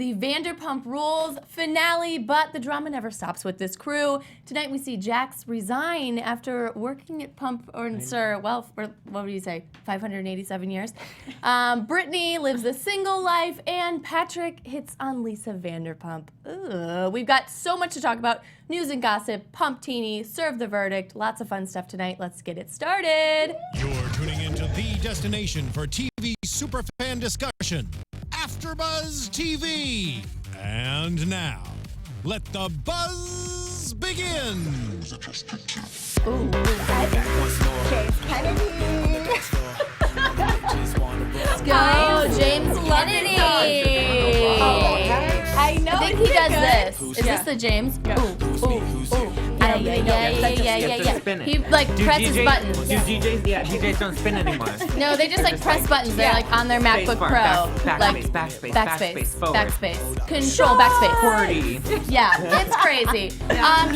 the Vanderpump Rules finale, but the drama never stops with this crew. Tonight we see Jax resign after working at Pump, or well, for, what would you say, 587 years. Brittany lives a single life, and Patrick hits on Lisa Vanderpump. Ugh. We've got so much to talk about. News and gossip, Pump Teeny, serve the verdict. Lots of fun stuff tonight. Let's get it started. You're tuning into the destination for TV superfan discussion, AfterBuzz TV. And now, let the buzz begin. Ooh. James Kennedy. Let's go, James Kennedy. I know. I think he does this. Is this the James? Ooh. Yeah. He like presses buttons. Do DJs don't spin anymore. No, they just like press buttons. They're like on their MacBook Pro. Backspace, forward. Backspace. Control backspace. 40. Yeah, it's crazy.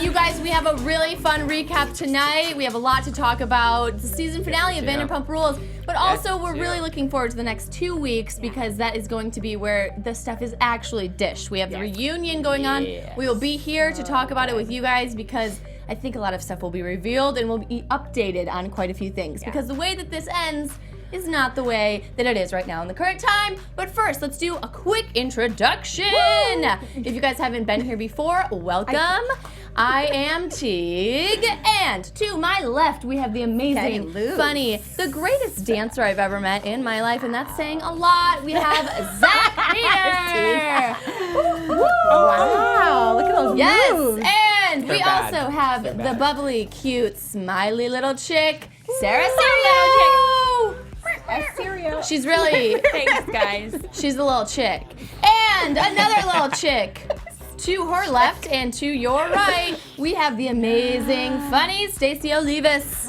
You guys, we have a really fun recap tonight. We have a lot to talk about. The season finale of Vanderpump Rules. But also, we're really looking forward to the next 2 weeks because that is going to be where the stuff is actually dished. We have the reunion going on. We will be here to talk about it with you guys because I think a lot of stuff will be revealed and will be updated on quite a few things. Because the way that this ends is not the way that it is right now in the current time. But first, let's do a quick introduction. Woo! If you guys haven't been here before, welcome. I am Tiege, and to my left we have the amazing, funny, the greatest dancer I've ever met in my life, and that's saying a lot. We have Zack Peters. Wow, look at those moves. And we also have the bubbly, cute, smiley little chick, Serio. Serio. She's really, Thanks, guys. she's a little chick. And another little chick. To her left and to your right, we have the amazing, funny Stacey Olivas.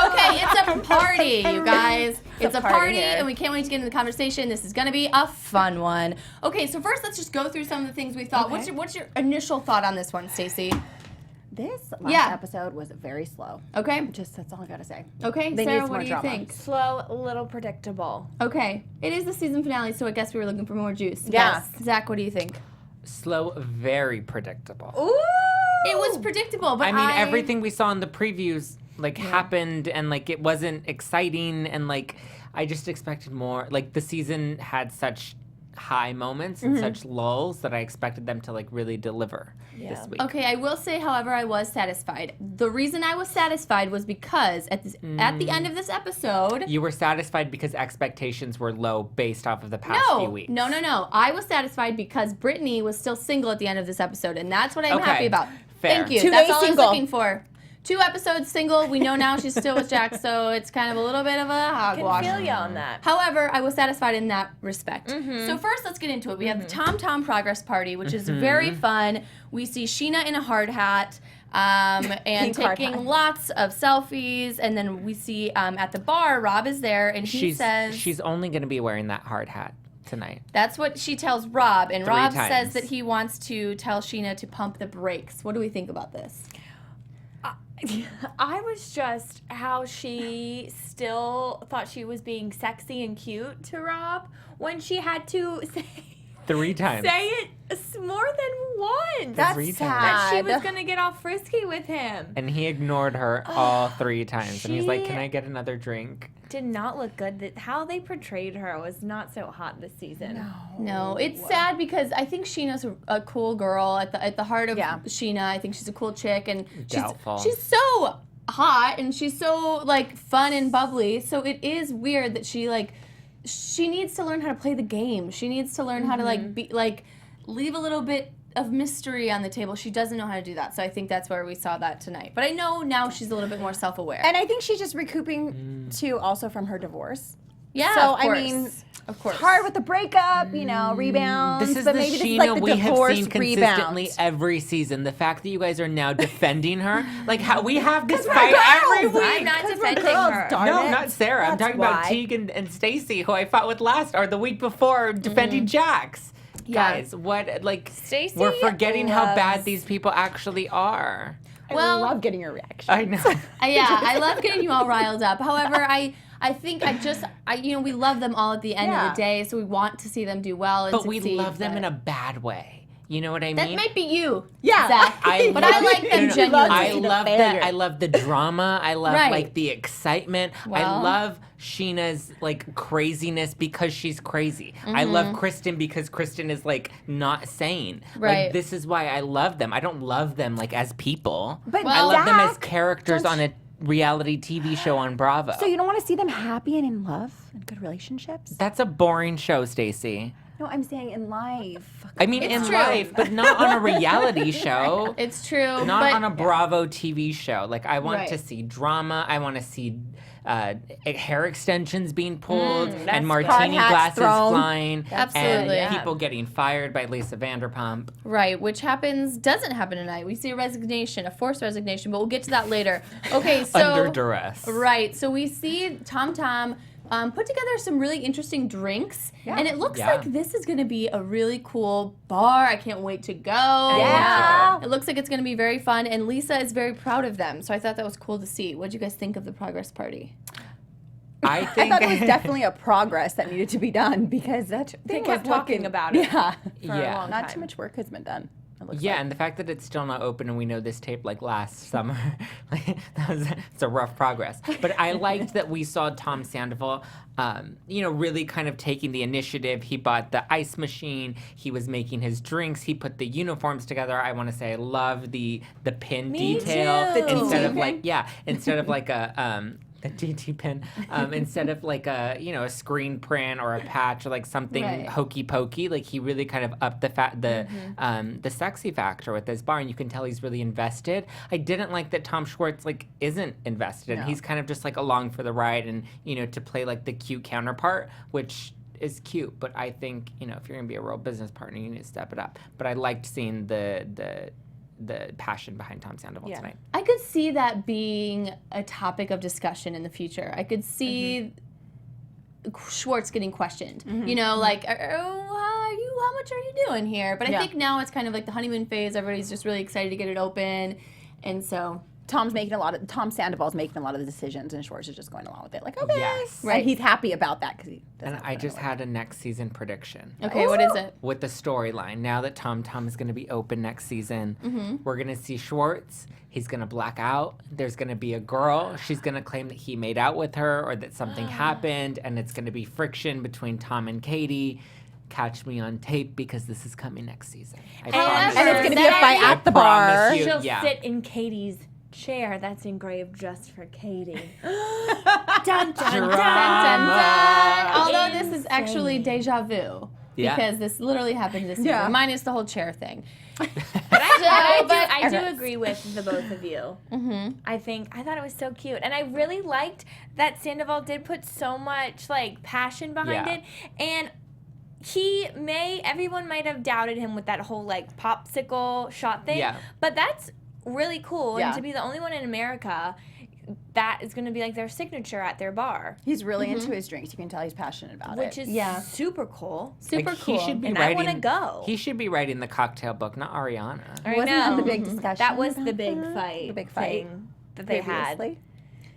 Okay, it's a party, you guys. It's a party, and we can't wait to get into the conversation. This is going to be a fun one. Okay, so first let's just go through some of the things we thought. Okay. What's your initial thought on this one, Stacey? This last episode was very slow. Okay. That's all I gotta say. Okay, They Sarah, need what more do you drama. think? Slow, a little predictable. Okay, it is the season finale, so I guess we were looking for more juice. Yeah. Yes. Zach, what do you think? Slow, very predictable. Ooh! It was predictable, but I mean, everything we saw in the previews happened, and it wasn't exciting, and I just expected more. The season had such high moments and such lulls that I expected them to really deliver this week. Okay, I will say, however, I was satisfied. The reason I was satisfied was because at the end of this episode, You were satisfied because expectations were low based off of the past few weeks. No. I was satisfied because Brittany was still single at the end of this episode, and that's what I'm happy about. Fair. Thank you. Two That's days all single. I was looking for. 2 episodes single. We know now she's still with Jax, so it's kind of a little bit of a hogwash. Can feel you on that. However, I was satisfied in that respect. So first, let's get into it. We have the TomTom Progress Party, which is very fun. We see Scheana in a hard hat and Pink hard taking hat. lots of selfies. And then we see at the bar, Rob is there, and he says... She's only going to be wearing that hard hat tonight. That's what she tells Rob. And 3 Rob times. says that he wants to tell Scheana to pump the brakes. What do we think about this? I was just how she still thought she was being sexy and cute to Rob when she had to say 3 times. say it more than once. That's 3 times. that she sad. was gonna get all frisky with him. And he ignored her all 3 times. And he's like, She- can I get another drink? Did not look good. That how they portrayed her was not so hot this season. No, it's sad because I think Sheena's a cool girl at the heart of Scheana. I think she's a cool chick, and Doubtful. she's so hot and she's so fun and bubbly. So it is weird that she needs to learn how to play the game. She needs to learn how to be leave a little bit of mystery on the table. She doesn't know how to do that. So I think that's where we saw that tonight. But I know now she's a little bit more self-aware. And I think she's just recouping too, also from her divorce. yeah, So of course. I mean, of course. it's hard with the breakup, rebounds. This is but the maybe Scheana this is we the have divorce seen consistently rebound. every season. The fact that you guys are now defending her, how we have this fight girls, every week. I'm not 'Cause we're defending girls, her. darn No, it. not Sarah. I'm That's talking about why. Teague and Stacey, who I fought with last or the week before defending Jax. Yeah. Guys, what Stacey we're forgetting how loves- bad these people actually are. I Well- love getting your reaction. I know. Yeah, I love getting you all riled up. However, I I think we love them all at the end of the day, so we want to see them do well and But we succeed, love them in a bad way. You know what I mean? That might be you, Yeah. Zach. But I like them genuinely. I love failure. that. I love the drama. I love Right. like the excitement. I Well. love Scheana's like craziness because she's crazy. I love Kristen because Kristen is like not sane. Right. Like this is why I love them. I don't love them like as people. But I love them as Zach, characters on a reality TV show on Bravo. So you don't want to see them happy and in love and good relationships? That's a boring show, Stacey. No, I'm saying in life. I mean, It's in true. life, but not on a reality show. It's true. Not but on a Bravo TV show. Like, I want Right. to see drama. I want to see hair extensions being pulled that's and good. martini Hard hats glasses thrown. flying. Absolutely. And people getting fired by Lisa Vanderpump. Right, which doesn't happen tonight. We see a resignation, a forced resignation, but we'll get to that later. Okay, so Under duress. Right, so we see TomTom put together some really interesting drinks, and it looks Yeah. like this is going to be a really cool bar. I can't wait to go. Yeah. It looks like it's going to be very fun, and Lisa is very proud of them, so I thought that was cool to see. What did you guys think of the progress party? I I think thought it was definitely a progress that needed to be done because that They thing kept was talking looking about it Yeah. for a long Not time. too much work has been done. It looks Yeah, like. and the fact that it's still not open and we know this tape like last summer, it's a rough progress. But I liked that we saw Tom Sandoval, really kind of taking the initiative. He bought the ice machine. He was making his drinks. He put the uniforms together. I want to say I love the pin Me detail too. The instead of TT like instead of like a the DT pin, instead of like a screen print or a patch or like something Right. hokey pokey. Like he really kind of upped the sexy factor with this bar, and you can tell he's really invested. I didn't like that Tom Schwartz like isn't invested. No. He's kind of just like along for the ride, and to play like the cute counterpart, which is cute. But I think if you're gonna be a real business partner, you need to step it up. But I liked seeing the passion behind Tom Sandoval tonight. I could see that being a topic of discussion in the future. I could see Schwartz getting questioned. Like, how much are you doing here? But I think now it's kind of like the honeymoon phase. Everybody's just really excited to get it open, and so Tom Sandoval's making a lot of the decisions, and Schwartz is just going along with it. Like, okay, Yes. right? He's happy about that because he. And I just had a next season prediction. okay, what is it? With the storyline, now that TomTom is going to be open next season, we're going to see Schwartz. He's going to black out. There's going to be a girl. She's going to claim that he made out with her or that something happened, and it's going to be friction between Tom and Katie. Catch me on tape because this is coming next season. I promise And you. it's going to be a fight at the bar. promise you. She'll Yeah. sit in Katie's chair that's engraved just for Katie. Dun, dun, Drama. Although this is actually deja vu. Yeah. Because this literally happened this season, minus the whole chair thing. But I do agree with the both of you. I thought it was so cute, and I really liked that Sandoval did put so much like passion behind Yeah. it, and everyone might have doubted him with that whole like popsicle shot thing, Yeah. but that's really cool, Yeah. and to be the only one in America that is going to be like their signature at their bar, He's really into his drinks. You can tell he's passionate about which it. is super cool. Super Like, cool. He should be And I writing, wanna go. He should be writing the cocktail book, not Ariana. I Wasn't that know. the big discussion? That was about the big that? fight. The big fight thing that they had. previously?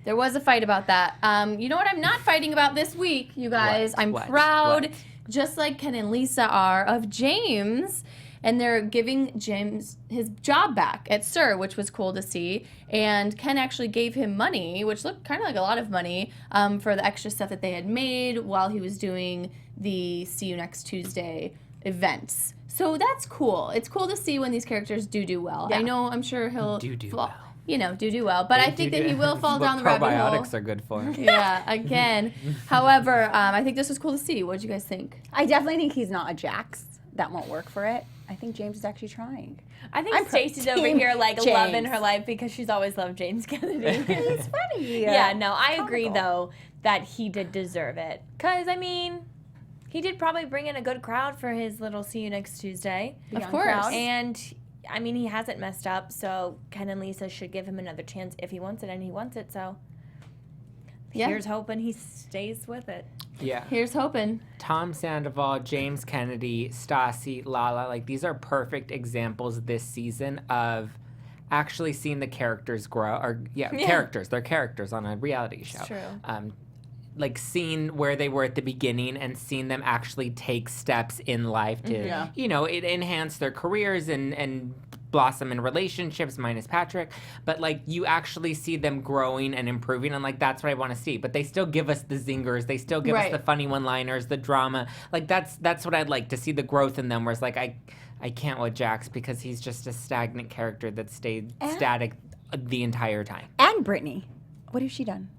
There was a fight about that. You know what I'm not fighting about this week, you guys? What? I'm What? proud, What? just like Ken and Lisa are, of James. And they're giving James his job back at SUR, which was cool to see. And Ken actually gave him money, which looked kind of like a lot of money, for the extra stuff that they had made while he was doing the See You Next Tuesday events. So that's cool. It's cool to see when these characters do well. I know, I'm sure he'll Do fall- well. do well. But I think that he will fall down the rabbit hole. Probiotics are good for. Yeah, again. However, I think this was cool to see. What did you guys think? I definitely think he's not a Jax. That won't work for it. I think James is actually trying. I think I'm pro- Stacey's over Team here like James. loving her life because she's always loved James Kennedy. He's funny. Yeah, no, I agree Comical. though that he did deserve it. Cause I mean, he did probably bring in a good crowd for his little See You Next Tuesday. The Of young course. crowd. And I mean, he hasn't messed up, so Ken and Lisa should give him another chance if he wants it, and he wants it. So Yeah. here's hoping he stays with it. Yeah. Here's hoping. Tom Sandoval, James Kennedy, Stassi, Lala, like these are perfect examples this season of actually seeing the characters grow. Or characters. They're characters on a reality show. true. like seeing where they were at the beginning and seeing them actually take steps in life to, you know, it enhance their careers and blossom in relationships, minus Patrick. But like you actually see them growing and improving, and like that's what I want to see. But they still give us the zingers, they still give us the funny one-liners, the drama. Like that's what I'd like to see, the growth in them. Whereas like I can't with Jax because he's just a stagnant character that stayed static the entire time. And Brittany, what has she done?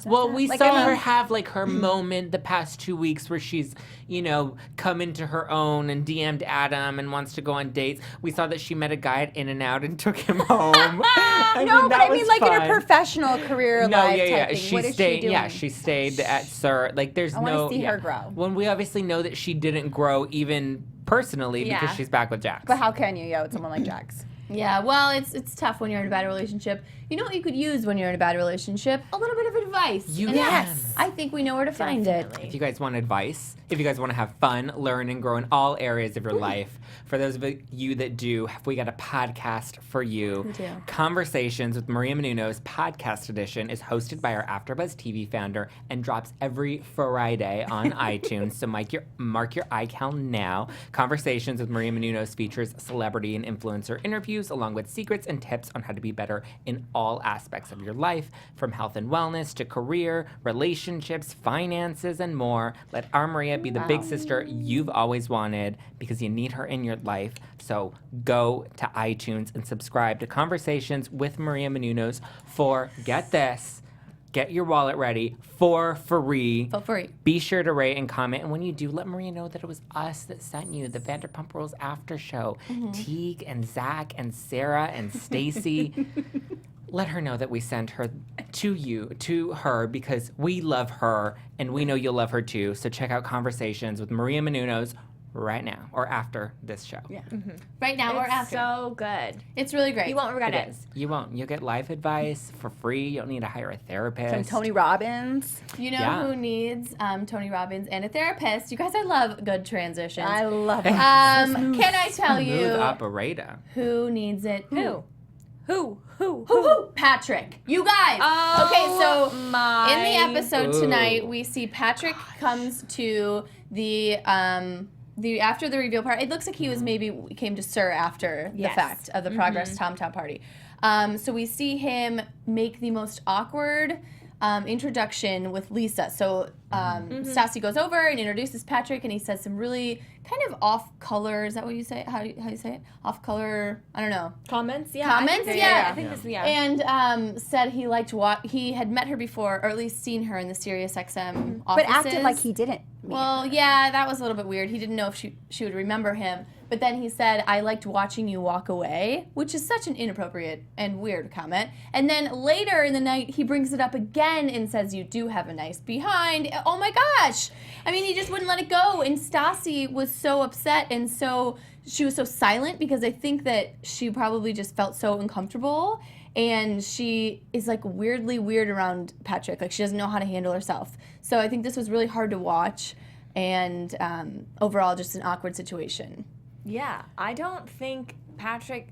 Well, we saw her have like her moment the past 2 weeks where she's, you know, come into her own and DM'd Adam and wants to go on dates. We saw that she met a guy at In-N-Out and took him home. I mean, like fun. in her professional career life type thing. She What is stayed. she doing? Yeah, she stayed at Sir. Like, there's I no. want to see her grow. When we obviously know that she didn't grow even personally because she's back with Jax. But how can you, with someone like Jax? Yeah, well, it's tough when you're in a bad relationship. You know what you could use when you're in a bad relationship? A little bit of advice. Yes. I think we know where to find it. If you guys want advice, if you guys want to have fun, learn, and grow in all areas of your life, for those of you that do, we got a podcast for you. We do. Conversations with Maria Menounos podcast edition is hosted by our AfterBuzz TV founder and drops every Friday on iTunes. So mark your iCal now. Conversations with Maria Menounos features celebrity and influencer interviews along with secrets and tips on how to be better in all aspects of your life, from health and wellness to career, relationships, finances, and more. Let our Maria be the big sister you've always wanted, because you need her in your life. So go to iTunes and subscribe to Conversations with Maria Menounos for, get this, get your wallet ready, for free. For free. Be sure to rate and comment. And when you do, let Maria know that it was us that sent you the Vanderpump Rules after show. Tiege and Zack and Sarah and Stacey. Let her know that we sent her to her, because we love her and we know you'll love her too. So check out Conversations with Maria Menounos right now, or after this show. Yeah. Right now or after. So good. It's really great. You won't regret it. You won't. You'll get life advice for free. You don't need to hire a therapist. From Tony Robbins. You know who needs Tony Robbins and a therapist? You guys, I love good transitions. I love it. Can I tell Smooth you operator. who needs it? Who? Patrick. You guys. Okay, so my in the episode Ooh. tonight, we see Patrick comes to the after the reveal part. It looks like he was came to Sir after the fact of the Progress TomTom party. So we see him make the most awkward introduction with Lisa. So Stassi goes over and introduces Patrick, and he says some really kind of off-color, is that what you say? How do you say it? Off-color, I don't know. Comments? Yeah. Comments? I think Yeah. I think this, yeah. And said he liked he had met her before, or at least seen her in the Sirius XM But offices. acted like he didn't. Well, yeah, that was a little bit weird. He didn't know if she would remember him. But then he said, I liked watching you walk away, which is such an inappropriate and weird comment. And then later in the night, he brings it up again and says, you do have a nice behind. Oh my gosh. I mean, he just wouldn't let it go. And Stassi was so upset, and she was so silent, because I think that she probably just felt so uncomfortable. And she is like weirdly weird around Patrick. Like, she doesn't know how to handle herself. So I think this was really hard to watch, and overall just an awkward situation. Yeah, I don't think Patrick,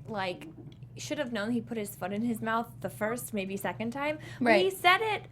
should have known he put his foot in his mouth the first, maybe second time. Right. He said it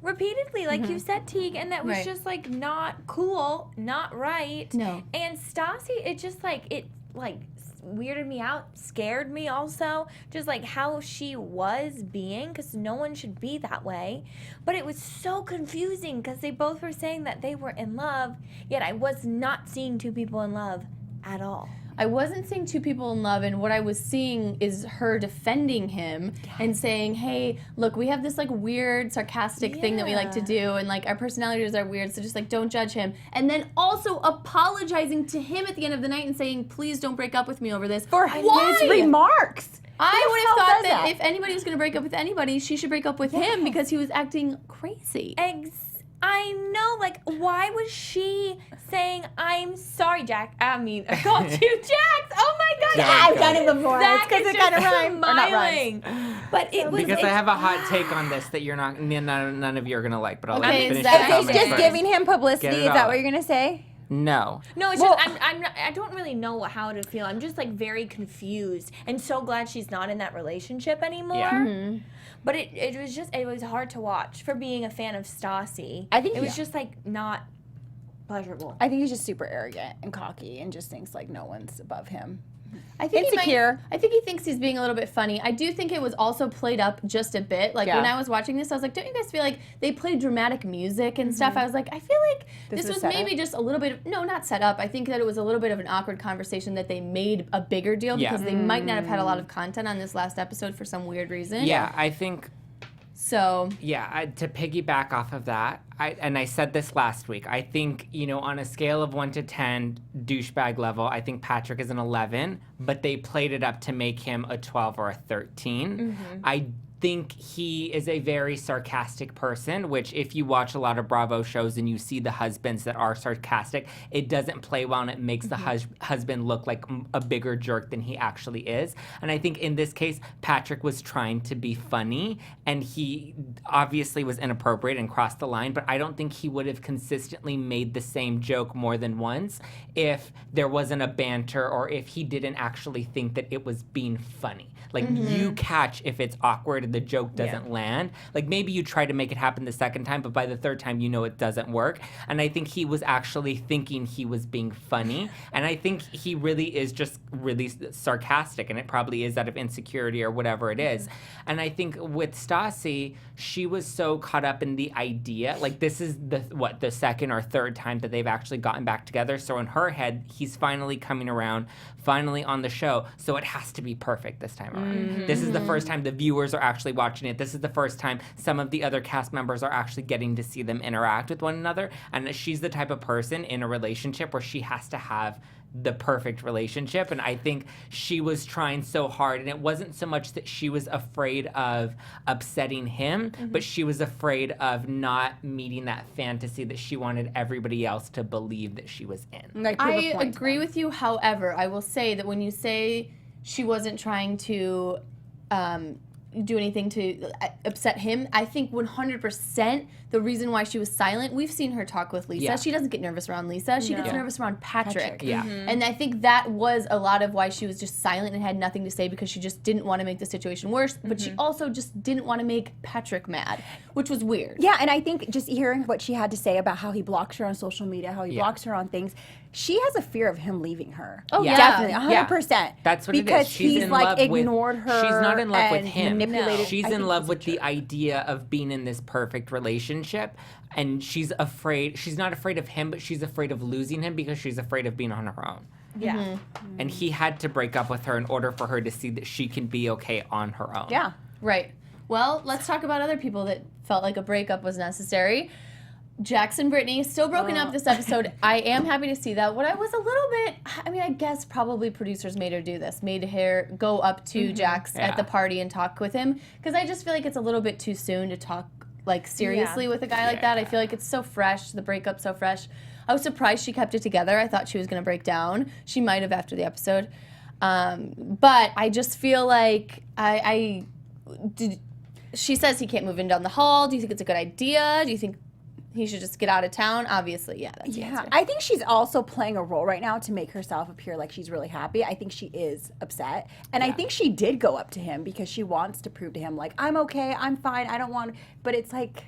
repeatedly, like you said, Teague, and that was Right. just, not cool, not right. No. And Stassi, it just, weirded me out, scared me also, just, how she was being, because no one should be that way. But it was so confusing, because they both were saying that they were in love, yet I was not seeing two people in love at all. I wasn't seeing two people in love, and what I was seeing is her defending him and saying, hey, look, we have this weird sarcastic thing that we like to do, and our personalities are weird, so just don't judge him. And then also apologizing to him at the end of the night and saying, please don't break up with me over this. For Why? his remarks. I would have hell thought does that that? if anybody was going to break up with anybody, she should break up with him, because he was acting crazy. I know, why was she saying, I'm sorry, Jack? I called you Jax. Oh my God. I've done it before. Zach It's 'cause is it kinda just rhymes. Or not rhymes. smiling. But it was... Because I have a hot take on this that none of you are going to like, but I'll let Okay, you finish Zach. your It's comment just first. giving him publicity. Get it Is that all. what you're going to say? No. No, it's just I don't really know how to feel. I'm just like very confused and so glad she's not in that relationship anymore. Yeah. But it was hard to watch for being a fan of Stassi. I think it was just like not pleasurable. I think he's just super arrogant and cocky and just thinks like no one's above him. I think Insecure. I think he thinks he's being a little bit funny. I do think it was also played up just a bit. Like when I was watching this, I was like, don't you guys feel like they played dramatic music and stuff? I was like, I feel like this was maybe just a little bit of, no, not set up. I think that it was a little bit of an awkward conversation that they made a bigger deal because they might not have had a lot of content on this last episode for some weird reason. Yeah, I think. So. Yeah, to piggyback off of that, I said this last week, I think, on a scale of 1 to 10, douchebag level, I think Patrick is an 11, but they played it up to make him a 12 or a 13. I think he is a very sarcastic person, which if you watch a lot of Bravo shows and you see the husbands that are sarcastic, it doesn't play well and it makes the husband look like a bigger jerk than he actually is. And I think in this case, Patrick was trying to be funny and he obviously was inappropriate and crossed the line, but I don't think he would have consistently made the same joke more than once if there wasn't a banter or if he didn't actually think that it was being funny. Like you catch if it's awkward and the joke doesn't land. Like maybe you try to make it happen the second time, but by the third time you know it doesn't work. And I think he was actually thinking he was being funny. And I think he really is just really sarcastic, and it probably is out of insecurity or whatever it is. And I think with Stassi, she was so caught up in the idea. Like this is the second or third time that they've actually gotten back together. So in her head, he's finally coming around, finally on the show. So it has to be perfect this time around. This is the first time the viewers are actually watching it. This is the first time some of the other cast members are actually getting to see them interact with one another. And she's the type of person in a relationship where she has to have the perfect relationship. And I think she was trying so hard, and it wasn't so much that she was afraid of upsetting him, but she was afraid of not meeting that fantasy that she wanted everybody else to believe that she was in. Like, I agree with you. However, I will say that when you say she wasn't trying to do anything to upset him, I think 100% the reason why she was silent, we've seen her talk with Lisa. Yeah. She doesn't get nervous around Lisa. She gets nervous around Patrick. Yeah. And I think that was a lot of why she was just silent and had nothing to say, because she just didn't want to make the situation worse, but she also just didn't want to make Patrick mad, which was weird. Yeah, and I think just hearing what she had to say about how he blocks her on social media, how he blocks her on things, she has a fear of him leaving her. Oh, yeah. Definitely, 100%. That's what it is. Because She's he's in like love ignored her. She's not in love with and him. manipulated. She's I in think love he's a with the jerk. idea of being in this perfect relationship, and she's afraid. She's not afraid of him, but she's afraid of losing him because she's afraid of being on her own. Yeah. And he had to break up with her in order for her to see that she can be okay on her own. Yeah. Right. Well, let's talk about other people that felt like a breakup was necessary. Jax and Brittany, still broken up this episode. I am happy to see that. What I was a little bit, I guess probably producers made her do this, made her go up to Jax at the party and talk with him, because I just feel like it's a little bit too soon to talk like seriously with a guy like that. I feel like it's so fresh, the breakup's so fresh. I was surprised she kept it together. I thought she was going to break down. She might have after the episode. But I just feel like she says he can't move in down the hall. Do you think it's a good idea? Do you think he should just get out of town? Obviously, yeah, that's the answer. I think she's also playing a role right now to make herself appear like she's really happy. I think she is upset. And I think she did go up to him because she wants to prove to him, like, I'm okay, I'm fine, I don't want... But it's like,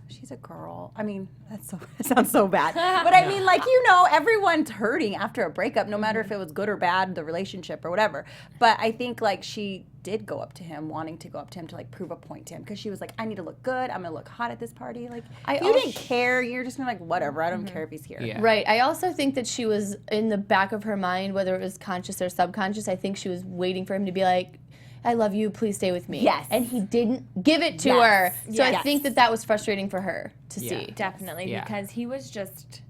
she's a girl. I mean, that sounds so bad. But I mean, like, everyone's hurting after a breakup, no matter if it was good or bad, the relationship or whatever. But I think, like, she did go up to him, wanting to go up to him to, like, prove a point to him. Because she was like, I need to look good. I'm going to look hot at this party. Like, you didn't care. You're just going to, like, whatever. I don't care if he's here. Yeah. Right. I also think that she was in the back of her mind, whether it was conscious or subconscious, I think she was waiting for him to be like, I love you, please stay with me. Yes. And he didn't give it to her. So I think that was frustrating for her to see. Definitely, Yeah. because he was just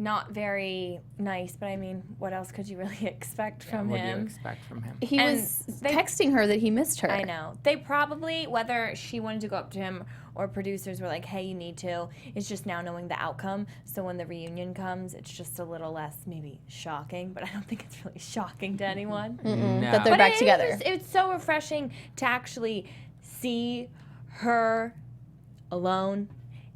not very nice. But I mean, what else could you really expect from What do you him? expect from him? He And was texting her that he missed her. I know. They probably, whether she wanted to go up to him or producers were like, hey, you need to, it's just now knowing the outcome. So when the reunion comes, it's just a little less maybe shocking, but I don't think it's really shocking to anyone. No. That they're But back together. It's so refreshing to actually see her alone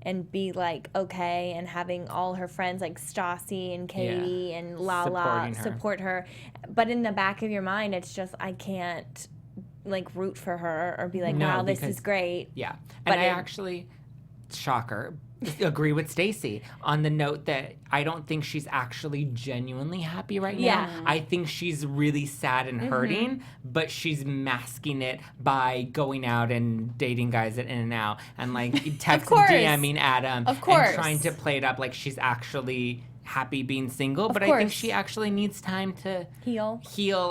and be like okay, and having all her friends like Stassi and Katie and Lala support her. But in the back of your mind, it's just I can't like root for her or be like, wow, this is great. Yeah. And I actually, shocker, agree with Stacey on the note that I don't think she's actually genuinely happy right now. Yeah. I think she's really sad and hurting, but she's masking it by going out and dating guys at In-N-Out and like DMing Adam and trying to play it up like she's actually happy being single. But I think she actually needs time to heal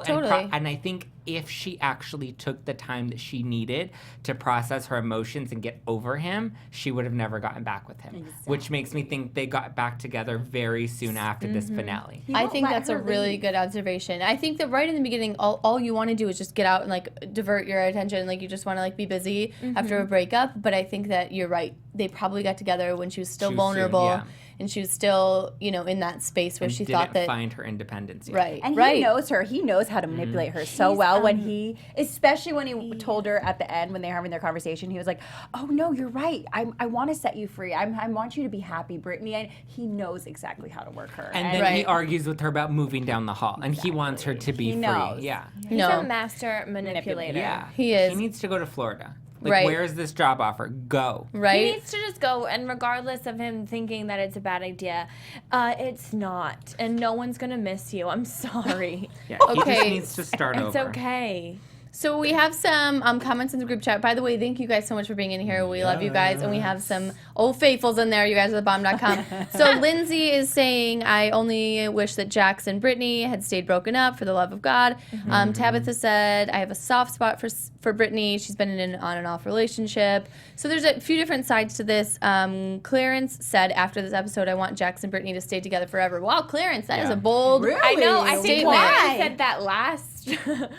and I think if she actually took the time that she needed to process her emotions and get over him, she would have never gotten back with him. Which makes me think they got back together very soon after this finale. I think that's a really good observation. I think that right in the beginning, all you want to do is just get out and like divert your attention. Like you just want to like be busy after a breakup. But I think that you're right. They probably got together when she was still vulnerable. And she was still, in that space where she thought that find her independence yet. Right. And he knows her. He knows how to manipulate her so well. Especially when he told her at the end when they were having their conversation, he was like, "Oh no, you're right. I want to set you free. I want you to be happy, Brittany." And he knows exactly how to work her. And then he argues with her about moving down the hall, and he wants her to be free. Yeah. He's a master manipulator. Yeah. He is. He needs to go to Florida. Like, where is this job offer? Go. Right? He needs to just go, and regardless of him thinking that it's a bad idea, it's not. And no one's going to miss you. I'm sorry. He just needs to start over. It's okay. So we have some comments in the group chat. By the way, thank you guys so much for being in here. We love you guys. And we have some old faithfuls in there. You guys are thebomb.com. So Lindsay is saying, I only wish that Jax and Brittany had stayed broken up for the love of God. Tabitha said, I have a soft spot for Brittany. She's been in an on and off relationship. So there's a few different sides to this. Clarence said, after this episode, I want Jax and Brittany to stay together forever. Wow, Clarence, that is a bold Really? I know. I think statement. why said that last.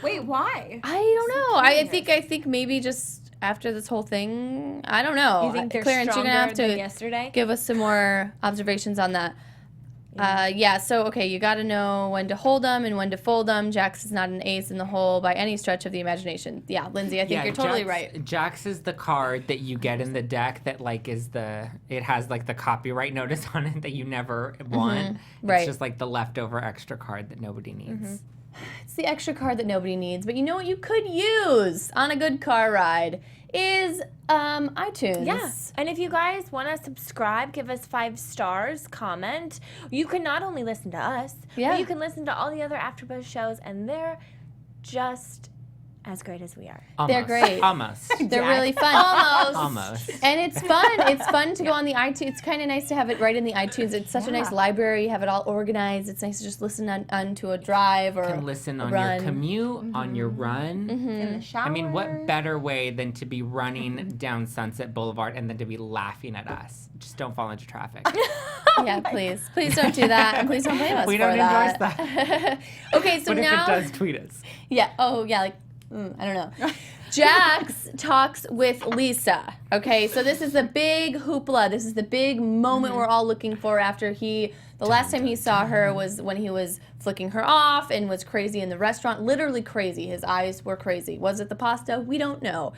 Wait, why? I don't know. I think maybe just after this whole thing, I don't know. You think they're Clarence, you're gonna have stronger to than yesterday? give us some more observations on that. So okay, you got to know when to hold them and when to fold them. Jax is not an ace in the hole by any stretch of the imagination. Yeah, Lindsay, I think you're totally right. Jax is the card that you get in the deck that like it has like the copyright notice on it that you never want. Right. It's just like the leftover extra card that nobody needs. It's the extra card that nobody needs, but you know what you could use on a good car ride is iTunes. Yeah. And if you guys want to subscribe, give us 5 stars, comment. You can not only listen to us, but you can listen to all the other AfterBuzz shows, and they're just as great as we are. Almost. They're great. Almost. They're really fun. Almost. And it's fun. It's fun to go on the iTunes. It's kind of nice to have it right in the iTunes. It's such a nice library. You have it all organized. It's nice to just listen onto a drive or You can listen on run. your commute, on your run. In the shower. I mean, what better way than to be running down Sunset Boulevard and then to be laughing at us? Just don't fall into traffic. Yeah, please. Please don't do that. And please don't blame us We for don't that. endorse that. Okay, so But now... if it does, tweet us. Yeah. Oh, yeah, like... I don't know. Jax talks with Lisa. Okay, so this is the big hoopla. This is the big moment we're all looking for after the last time he saw her was when he was flicking her off and was crazy in the restaurant. Literally crazy. His eyes were crazy. Was it the pasta? We don't know.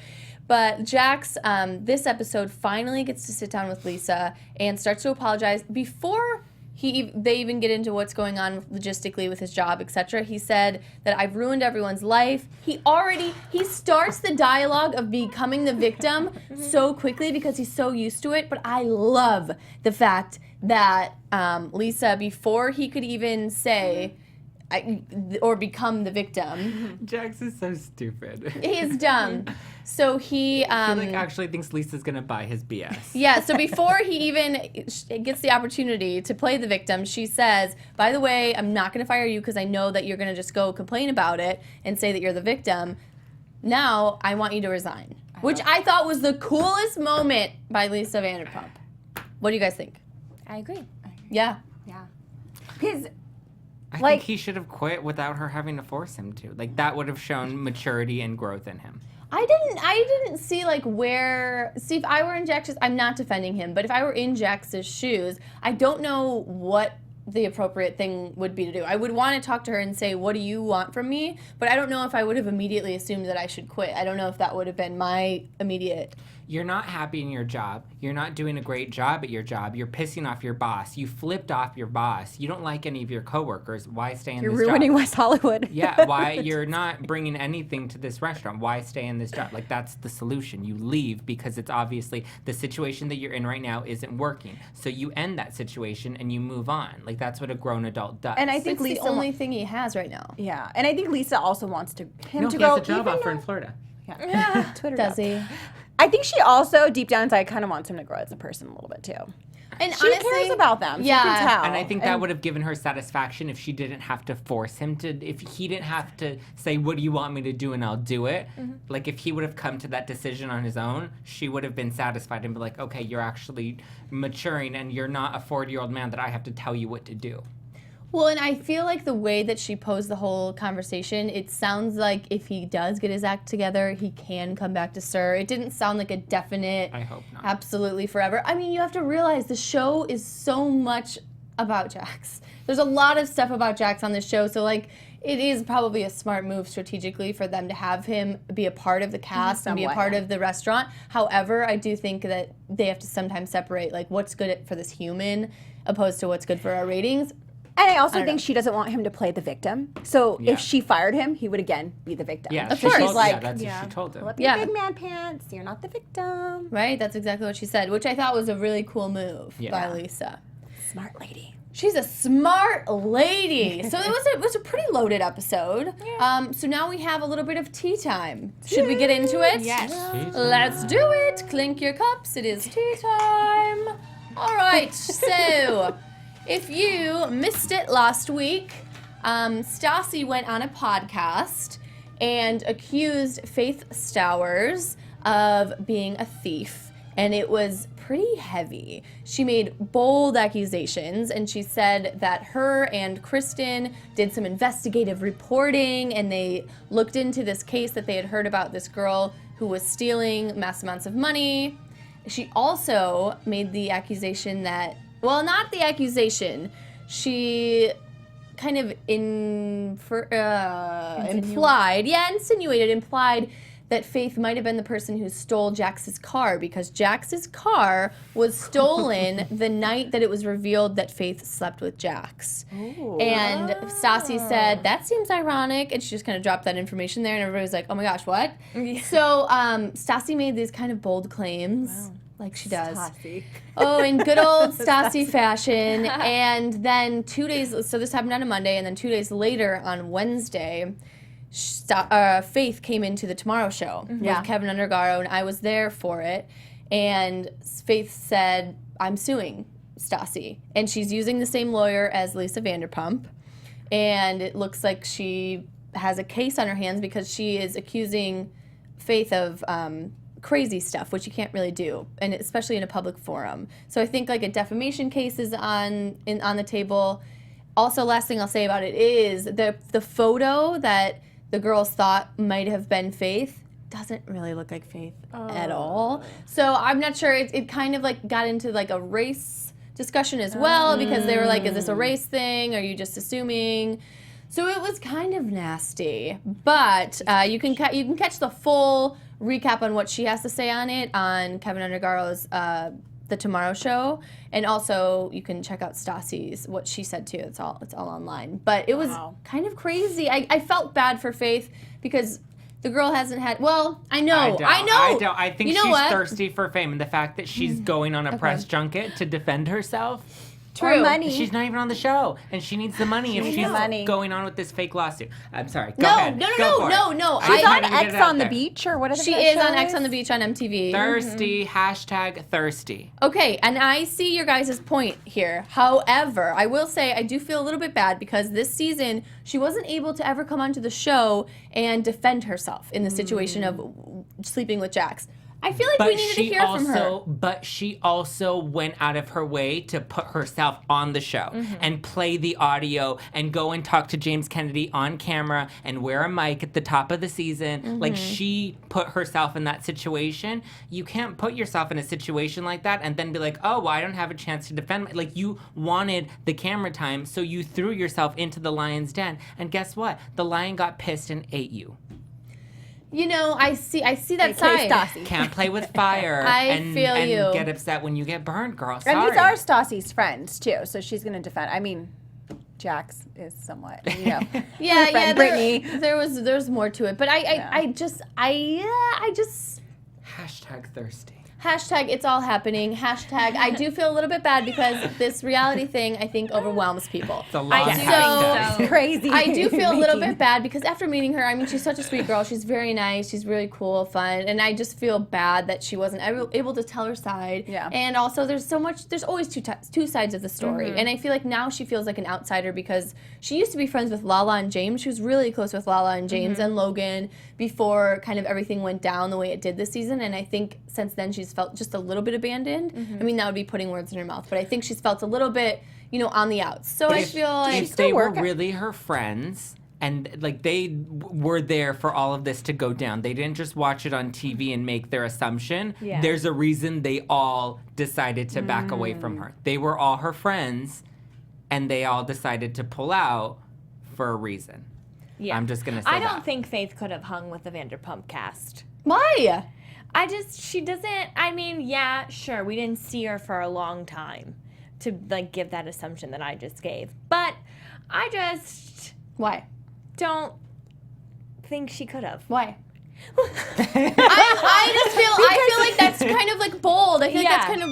But Jax, this episode, finally gets to sit down with Lisa and starts to apologize before they even get into what's going on logistically with his job, etc. He said that I've ruined everyone's life. He starts the dialogue of becoming the victim so quickly because he's so used to it. But I love the fact that Lisa, before he could even say or become the victim. Jax is so stupid. He's dumb. So he actually thinks Lisa's gonna buy his BS. Yeah, so before he even gets the opportunity to play the victim, she says, by the way, I'm not going to fire you because I know that you're going to just go complain about it and say that you're the victim. Now, I want you to resign. Which I thought was the coolest moment by Lisa Vanderpump. What do you guys think? I agree. Yeah. Yeah. Because I think he should have quit without her having to force him to. Like, that would have shown maturity and growth in him. I didn't see if I were in Jax's, I'm not defending him, but if I were in Jax's shoes, I don't know what the appropriate thing would be to do. I would want to talk to her and say, what do you want from me? But I don't know if I would have immediately assumed that I should quit. I don't know if that would have been my immediate you're not happy in your job. You're not doing a great job at your job. You're pissing off your boss. You flipped off your boss. You don't like any of your coworkers. Why stay in this job? You're ruining West Hollywood. Yeah, why you're not bringing anything to this restaurant? Why stay in this job? Like, that's the solution. You leave because it's obviously the situation that you're in right now isn't working. So you end that situation and you move on. Like, that's what a grown adult does. And I think It's Lisa the only thing he has right now. Yeah, and I think Lisa also wants him no, to he go. has a job even offer though- in Florida. Yeah. Twitter Does job. he? I think she also, deep down inside, kind of wants him to grow as a person a little bit too. And She cares about them. So Yeah. you can tell. And I think that would have given her satisfaction if she didn't have to force him to, if he didn't have to say, what do you want me to do, and I'll do it. Like, if he would have come to that decision on his own, she would have been satisfied and be like, okay, you're actually maturing and you're not a 40-year-old man that I have to tell you what to do. Well, and I feel like the way that she posed the whole conversation, it sounds like if he does get his act together, he can come back to Sir. It didn't sound like a definite, I hope not. absolutely forever. I mean, you have to realize the show is so much about Jax. There's a lot of stuff about Jax on this show, so like it is probably a smart move strategically for them to have him be a part of the cast and be a Somewhat, part yeah. of the restaurant. However, I do think that they have to sometimes separate like what's good for this human opposed to what's good for our ratings. And I also don't think know. she doesn't want him to play the victim. So Yeah. if she fired him, he would again be the victim. Yeah, Of she course. told, She's like, yeah, that's what she told him. pull up Yeah. your big man pants. You're not the victim. Right? That's exactly what she said, which I thought was a really cool move Yeah. by Lisa. Smart lady. She's a smart lady. So it was a pretty loaded episode. So now we have a little bit of tea time. Should we get into it? Yes. Let's do it. Clink your cups. It is tea time. All right. So if you missed it last week, Stassi went on a podcast and accused Faith Stowers of being a thief. And it was pretty heavy. She made bold accusations, and she said that her and Kristen did some investigative reporting, and they looked into this case that they had heard about this girl who was stealing mass amounts of money. She also made the accusation that, well, not the accusation, she kind of implied that Faith might have been the person who stole Jax's car because Jax's car was stolen the night that it was revealed that Faith slept with Jax. And Stassi said, that seems ironic, and she just kind of dropped that information there, and everybody was like, oh my gosh, what? So Stassi made these kind of bold claims, like she does. Stassi. Oh, in good old Stassi fashion. And then 2 days, so this happened on a Monday, and then 2 days later on Wednesday, Faith came into the Tomorrow Show Yeah. with Kevin Undergaro, and I was there for it. And Faith said, I'm suing Stassi. And she's using the same lawyer as Lisa Vanderpump. And it looks like she has a case on her hands because she is accusing Faith of crazy stuff, which you can't really do, and especially in a public forum. So I think like a defamation case is on the table. Also, last thing I'll say about it is the photo that the girls thought might have been Faith doesn't really look like Faith at all. So I'm not sure. It kind of like got into like a race discussion as well because they were like, is this a race thing? Are you just assuming? So it was kind of nasty. But you can catch the full recap on what she has to say on it on Kevin Undergaro's The Tomorrow Show, and also you can check out Stassi's what she said too. It's all online. But it was kind of crazy. I felt bad for Faith because the girl hasn't had. Well, I know. I think You know she's what? thirsty for fame, and the fact that she's going on a press junket to defend herself. Or money. She's not even on the show, and she needs the money if needs she's the money. going on with this fake lawsuit. I'm sorry. Go ahead. No. I She's just on wanted to get X it out on the there. beach, or whatever. She that is show on X on the Beach on MTV. Thirsty. Hashtag thirsty. Okay, and I see your guys' point here. However, I will say I do feel a little bit bad because this season she wasn't able to ever come onto the show and defend herself in the situation of sleeping with Jax. I feel like we needed to hear from her. But she also went out of her way to put herself on the show and play the audio and go and talk to James Kennedy on camera and wear a mic at the top of the season. Like, she put herself in that situation. You can't put yourself in a situation like that and then be like, oh, well, I don't have a chance to defend. Like, you wanted the camera time, so you threw yourself into the lion's den. And guess what? The lion got pissed and ate you. You know, I see that They play side. Stassi. Can't play with fire. I feel and you. get upset when you get burned, girl. Sorry. And these are Stassi's friends too, so she's gonna defend. I mean, Jax is somewhat, Yeah, her yeah. friend Brittany. There's more to it, but I just Hashtag thirsty. hashtag it's all happening. Hashtag I do feel a little bit bad because this reality thing I think overwhelms people. It's a long do hashtag. so. Crazy. I do feel a little bit bad because after meeting her, I mean, she's such a sweet girl. She's very nice. She's really cool, fun, and I just feel bad that she wasn't able to tell her side. Yeah. And also, there's always two sides of the story, and I feel like now she feels like an outsider because she used to be friends with Lala and James. She was really close with Lala and James and Logan before kind of everything went down the way it did this season, and I think since then she's felt just a little bit abandoned. I mean, that would be putting words in her mouth, but I think she's felt a little bit, on the outs. So I feel like If they were really her friends and like they were there for all of this to go down, they didn't just watch it on TV and make their assumption. Yeah. There's a reason they all decided to back away from her. They were all her friends and they all decided to pull out for a reason. Yeah. I'm just going to say I that. don't think Faith could have hung with the Vanderpump cast. why? She doesn't, I mean, yeah, sure, we didn't see her for a long time to, like, give that assumption that I just gave. But I just Why? don't think she could have. Why? I feel like that's kind of like bold. I feel like that's Yeah. kind of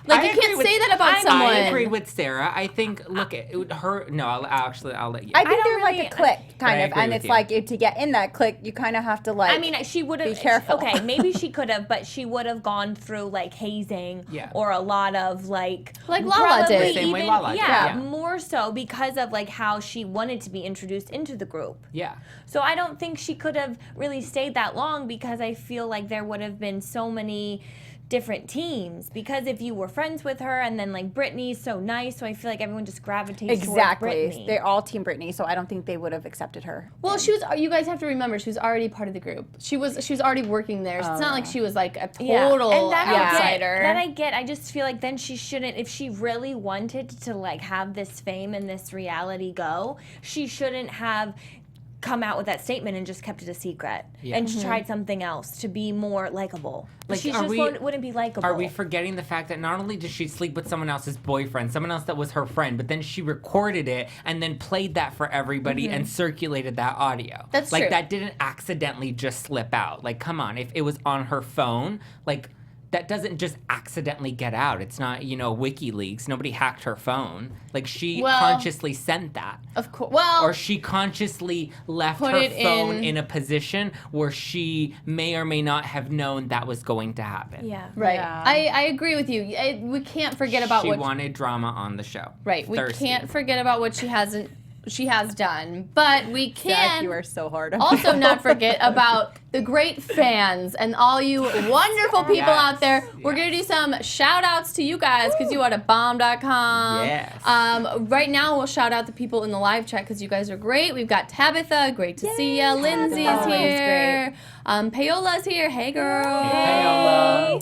like I you agree can't with- say that about I someone. I agree with Sarah. I think, look, her, no, I'll let you. I think don't they're like really- a clique, But I kind of, agree and with it's you. like to get in that clique, you kind of have to like. I mean, she would have. Be careful. Okay, maybe she could have, but she would have gone through like hazing Yeah. or a lot of like Like Lala did. probably The same way even- Lala did, yeah, yeah. more so because of like how she wanted to be introduced into the group. Yeah. So I don't think she could have really stayed that long because I feel like there would have been so many different teams because if you were friends with her and then like Brittany's so nice, so I feel like everyone just gravitates towards exactly. Brittany. They're all Team Brittany, so I don't think they would have accepted her. Well, she was. You guys have to remember, she was already part of the group. She was already working there. So it's not like she was like a total and that outsider. I get. I just feel like then she shouldn't, if she really wanted to like have this fame and this reality go, she shouldn't have come out with that statement and just kept it a secret and tried something else to be more likable. Like, She are just we- wouldn't be likable. Are we forgetting the fact that not only did she sleep with someone else's boyfriend, someone else that was her friend, but then she recorded it and then played that for everybody and circulated that audio? That's like true. that didn't accidentally just slip out. Like, come on, if it was on her phone, like that doesn't just accidentally get out. It's not, WikiLeaks. Nobody hacked her phone. Like she consciously sent that. Of course. Well, Or she consciously left Put her it phone in- in a position where she may or may not have known that was going to happen. Yeah. right. Yeah. I agree with you. We can't forget about she what. wanted drama on the show. Right. We Thirsty. can't forget about what she has done, but we Zach, can. you are so hard. Also, not forget about the great fans and all you wonderful people out there. We're going to do some shout outs to you guys because you are at bomb.com. Yes. Right now, we'll shout out the people in the live chat because you guys are great. We've got Tabitha, great to see you. Lindsay's Always here. Paola's here. Hey, girl. Hey,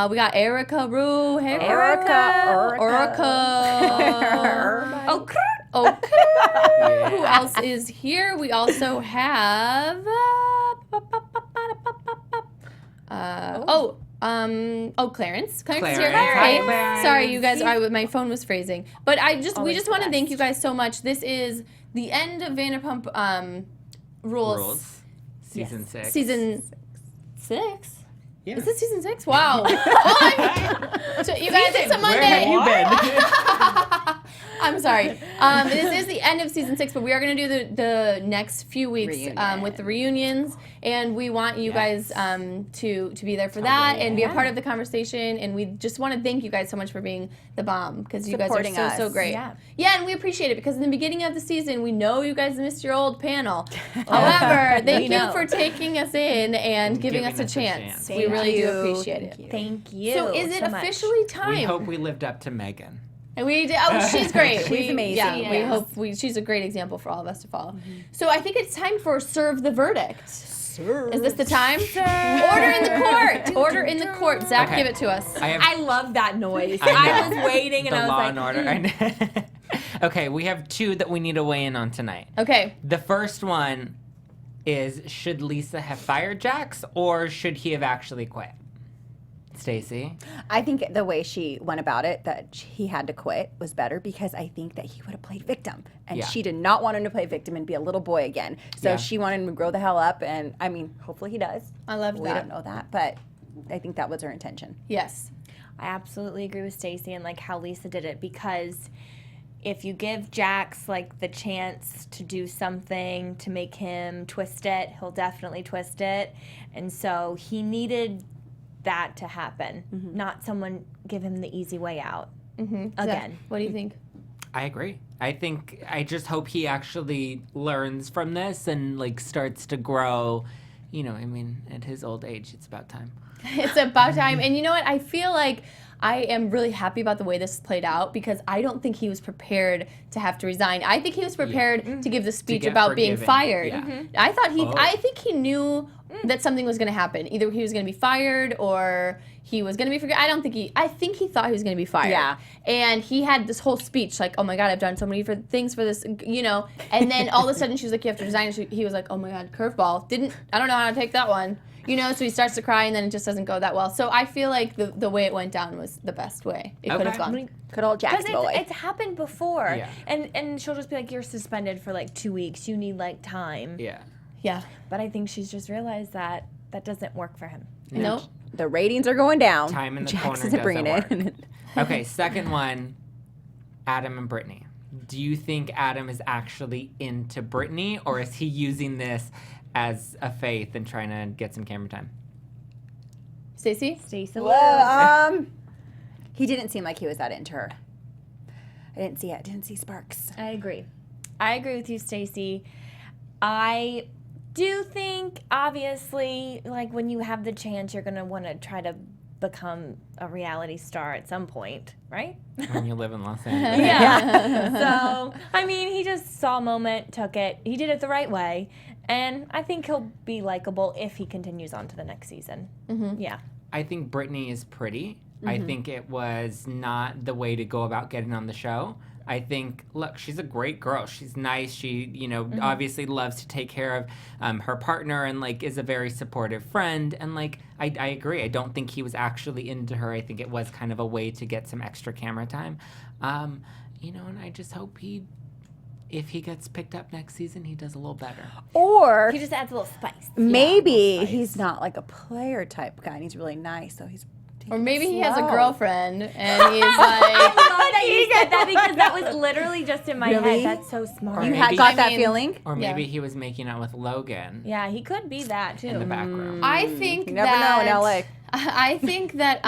We got Erica Rue. Hey, Erica. Erica. Oh, Okay. Who else is here? We also have. Clarence. Clarence is here. Clarence. Hi, Hey, Clarence. sorry, you guys. My phone was phrasing, but we just want to thank you guys so much. This is the end of Vanderpump Rules. Season 6. Season 6. Yeah. Is this season 6? Wow. So you guys, it's a Where have Monday. you been? I'm sorry. This is the end of season 6, but we are going to do the next few weeks with the reunions, and we want you guys to be there for that and be a part of the conversation. And we just want to thank you guys so much for being the bomb because you guys are Supporting us. so great. Yeah. And we appreciate it because in the beginning of the season, we know you guys missed your old panel. However, thank you for taking us in and giving us a chance. We really do appreciate it. thank you. So is it so much. officially time? We hope we lived up to Megan. And we did. Oh, she's great. She's amazing. Yeah, we Yes. hope she's a great example for all of us to follow. So I think it's time for serve the verdict. Is this the time? Order in the court. Order in the court. Zach, Okay. give it to us. I love that noise. I I, know. was waiting and The I was Law like, and Order. I know. Okay, we have 2 that we need to weigh in on tonight. Okay. The first one is, should Lisa have fired Jax or should he have actually quit? Stacey? I think the way she went about it, that he had to quit, was better because I think that he would have played victim. And Yeah. she did not want him to play victim and be a little boy again. So Yeah. she wanted him to grow the hell up. And I mean, hopefully he does. I loved We that. don't know that, but I think that was her intention. Yes. I absolutely agree with Stacey and like how Lisa did it, because if you give Jax like the chance to do something to make him twist it, he'll definitely twist it. And so he needed that to happen, not someone give him the easy way out. Again. Zach, what do you think? I agree. I just hope he actually learns from this and like starts to grow. You know, I mean, at his old age, it's about time. It's about time. And you know what? I feel like I am really happy about the way this played out because I don't think he was prepared to have to resign. I think he was prepared to give the speech get about being forgiven. fired. Yeah. I think he knew that something was going to happen. Either he was going to be fired or he was going to be forgiven. I think he thought he was going to be fired. Yeah. And he had this whole speech like, oh my God, I've done so many things for this, you know. And then all of a sudden she was like, you have to resign. And he was like, oh my God, curveball. I don't know how to take that one. You know, so he starts to cry and then it just doesn't go that well. So I feel like the way it went down was the best way it could have gone. Good old Jax Because boy. it's happened before. Yeah. And she'll just be like, you're suspended for like 2 weeks. You need like time. Yeah. Yeah. But I think she's just realized that that doesn't work for him. Nope. The ratings are going down. Time in the Jax corner isn't bringing doesn't it. Okay, second one, Adam and Brittany. Do you think Adam is actually into Brittany or is he using this as a faith and trying to get some camera time? Stacey? Stacey. Well, he didn't seem like he was that into her. I didn't see it. Didn't see sparks. I agree. I agree with you, Stacey. I do think, obviously, like when you have the chance, you're going to want to try to become a reality star at some point, right? When you live in Los Angeles. Yeah. So, I mean, he just saw a moment, took it. He did it the right way. And I think he'll be likable if he continues on to the next season. Yeah. I think Brittany is pretty. I think it was not the way to go about getting on the show. I think, look, she's a great girl. She's nice. She, you know, obviously loves to take care of her partner and, like, is a very supportive friend. And, like, I agree. I don't think he was actually into her. I think it was kind of a way to get some extra camera time. You know, and I just hope if he gets picked up next season, he does a little better. Or He just adds a little spice. maybe he's not like a player type guy and he's really nice, so he's Or maybe he has a slow. girlfriend and he's like, I love that you said that because that was literally just in my Really? head. That's so smart. You Maybe- had got I that mean- feeling? Or Yeah. maybe he was making out with Logan Yeah, he could be that too. in the back room. I think You never know in LA. I think that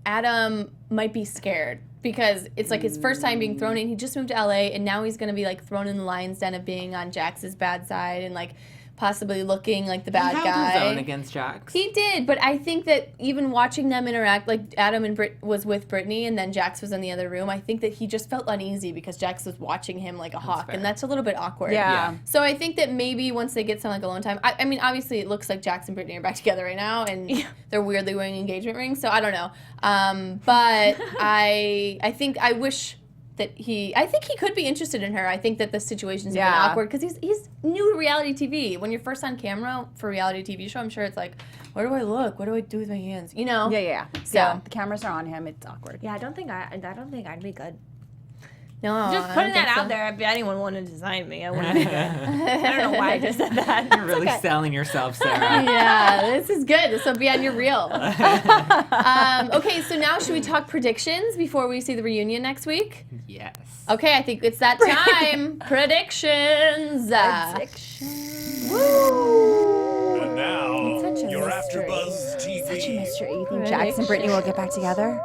Adam might be scared because it's like his first time being thrown in. He just moved to LA and now he's going to be like thrown in the lion's den of being on Jax's bad side and like possibly looking like the bad he held guy. his own against Jax. He did, but I think that even watching them interact, like Adam and was with Brittany and then Jax was in the other room, I think that he just felt uneasy because Jax was watching him like a hawk, fair. and that's a little bit awkward. Yeah. So I think that maybe once they get some like alone time, I mean, obviously it looks like Jax and Brittany are back together right now, and they're weirdly wearing engagement rings, so I don't know. But I think I wish that I think he could be interested in her. I think that the situation's been Yeah. awkward because he's new to reality TV. When you're first on camera for a reality TV show, I'm sure it's like, where do I look? What do I do with my hands? You know? Yeah. So- Yeah, the cameras are on him. It's awkward. Yeah, I don't think I'd be good. No, Just I putting don't that think out so. there, if anyone wanted to sign me, I wouldn't be good. I don't know why I just said that. You're really selling yourself, Sarah. Yeah, this is good. This will be on your reel. Okay, so now should we talk predictions before we see the reunion next week? Yes. Okay, I think it's that time. Predictions. And now, such a your mystery. AfterBuzz TV. Such a mystery. You think Jax and Brittany will get back together?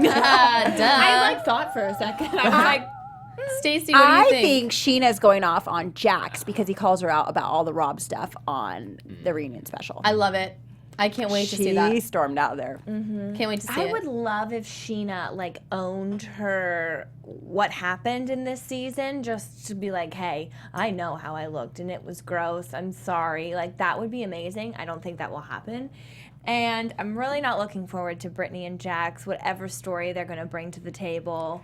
I like thought for a second. I was like, Stacey, what do you I think? think Scheana's going off on Jax because he calls her out about all the Rob stuff on the reunion special. I love it. I can't wait to see that. She stormed out there. Can't wait to see I it. would love if Scheana like owned what happened in this season, just to be like, hey, I know how I looked and it was gross. I'm sorry. Like that would be amazing. I don't think that will happen. And I'm really not looking forward to Brittany and Jax, whatever story they're going to bring to the table.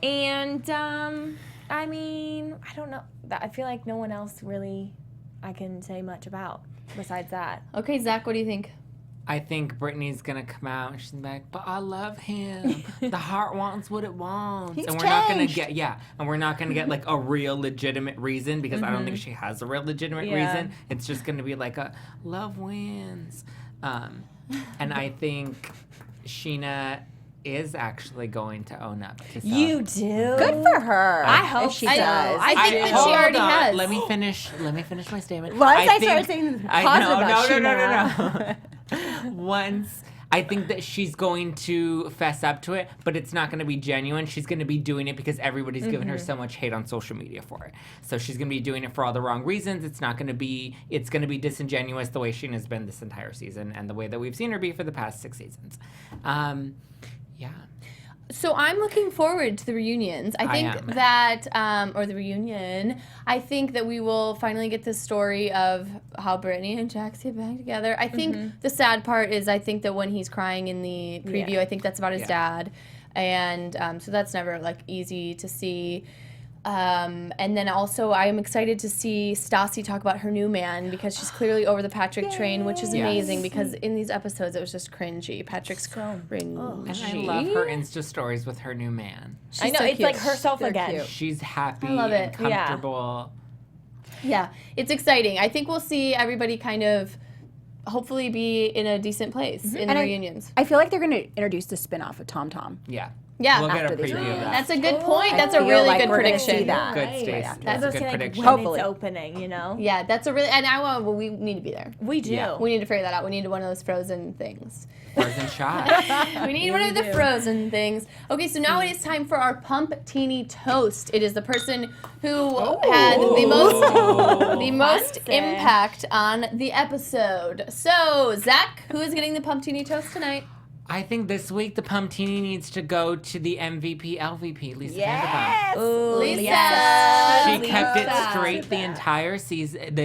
And I mean, I don't know. I feel like no one else really I can say much about besides that. Okay, Zach, what do you think? I think Brittany's gonna come out and she's gonna be like, but I love him. The heart wants what it wants. He's and we're not gonna changed. get and we're not gonna get like a real legitimate reason because I don't think she has a real legitimate reason. It's just gonna be like a love wins. And I think Scheana is actually going to own up to stuff. You do? Good for her. I hope if she I know. does. I think that she hold already on. has. Let me finish my statement. Once I think- started saying I positive know, about no. Once I think that she's going to fess up to it, but it's not going to be genuine. She's going to be doing it because everybody's given her so much hate on social media for it. So she's going to be doing it for all the wrong reasons. It's going to be disingenuous the way Scheana's been this entire season and the way that we've seen her be for the past 6 seasons. Yeah. So I'm looking forward to the reunions. I think am. that, or the reunion, I think that we will finally get this story of how Brittany and Jax get back together. I think the sad part is I think that when he's crying in the preview, I think that's about his dad. And so that's never like easy to see. And then also I am excited to see Stassi talk about her new man because she's clearly over the Patrick train, which is amazing because in these episodes it was just cringy. Patrick's cringy. And I love her Insta stories with her new man. I know, so it's cute. like herself They're again. cute. She's happy I love and it. Yeah. comfortable. Yeah, it's exciting. I think we'll see everybody kind of hopefully be in a decent place in the And reunions. I feel like they're going to introduce the spin-off of TomTom. Yeah. Yeah. We'll get a After these preview of reunions. that. That's a good point. I That's a feel really like good we're gonna prediction. see that. Good, Right. Stacey. Yeah. That's a Like, good when prediction. Hopefully. it's opening, you know? Yeah, that's a really, and well, we need to be there. We do. Yeah. We need to figure that out. We need one of those frozen things. Frozen shot. We need one of the frozen things. Okay, so now it is time for our Pump Teeny Toast. It is the person who had the most impact on the episode. So, Zach, who is getting the Pump Teeny Toast tonight? I think this week the Pumptini needs to go to the MVP, LVP, Lisa Vanderpump. Yes. Ooh, Lisa. She Lisa. kept it straight the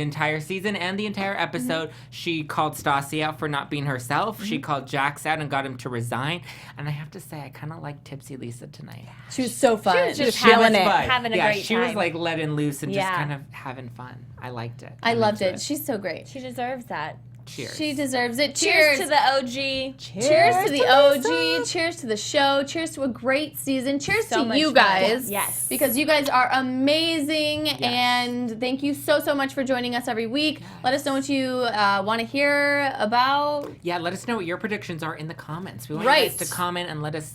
entire season and the entire episode. She called Stassi out for not being herself. She called Jax out and got him to resign. And I have to say, I kind of like Tipsy Lisa tonight. She was so fun. She was just feeling it. having a great she was time. like letting loose and just Yeah. kind of having fun. I liked it. I I'm loved into it. She's so great. She deserves that. Cheers. She deserves it. Cheers Cheers to the OG. Cheers to the to OG. Lisa. Cheers to the show. Cheers to a great season. Cheers So to much you fun. guys. Yes. Because you guys are amazing. And thank you so, so much for joining us every week. Let us know what you want to hear about. Yeah, let us know what your predictions are in the comments. We want Right. you guys to comment and let us,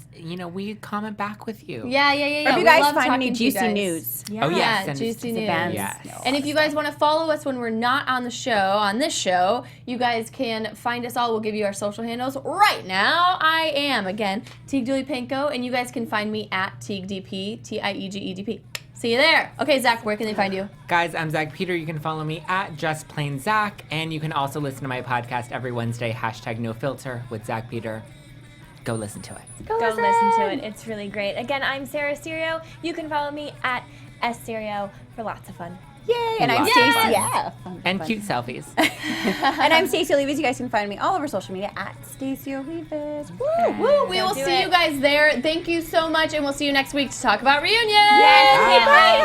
we comment back with you. Yeah. Or if We you guys love find talking any to you juicy guys. news. Oh, yes. And juicy news. events. Yes. And if you guys want to follow us when we're not on the show, on this show, you guys can find us all. We'll give you our social handles right now. I am, again, Tiege Dooley-Panko, and you guys can find me at TiegeDP, TIEGEDP. See you there. Okay, Zach, where can they find you? Guys, I'm Zack Peters. You can follow me at JustPlainZack, and you can also listen to my podcast every Wednesday, #NoFilter with Zack Peters. Go listen to it. Go listen to it. It's really great. Again, I'm Sarah Serio. You can follow me at SSerio for lots of fun. Yay! And I'm Lots of Stacey. fun. Yeah. And cute selfies. And I'm Stacey Olivas. You guys can find me all over social media at Stacey Olivas. Woo! Woo, we will do see it. you guys there. Thank you so much, and we'll see you next week to talk about reunions. Yes, Bye.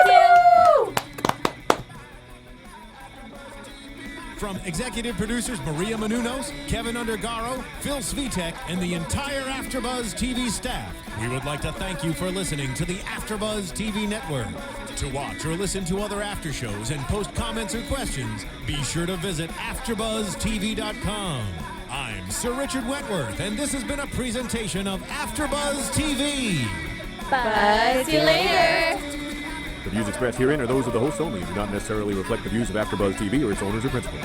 thank you. From executive producers Maria Menounos, Kevin Undergaro, Phil Svitek, and the entire AfterBuzz TV staff, we would like to thank you for listening to the AfterBuzz TV network. To watch or listen to other after shows and post comments or questions, be sure to visit AfterBuzzTV.com. I'm Sir Richard Wentworth, and this has been a presentation of AfterBuzz TV. Bye. See you later. The views expressed herein are those of the hosts only and do not necessarily reflect the views of AfterBuzz TV or its owners or principals.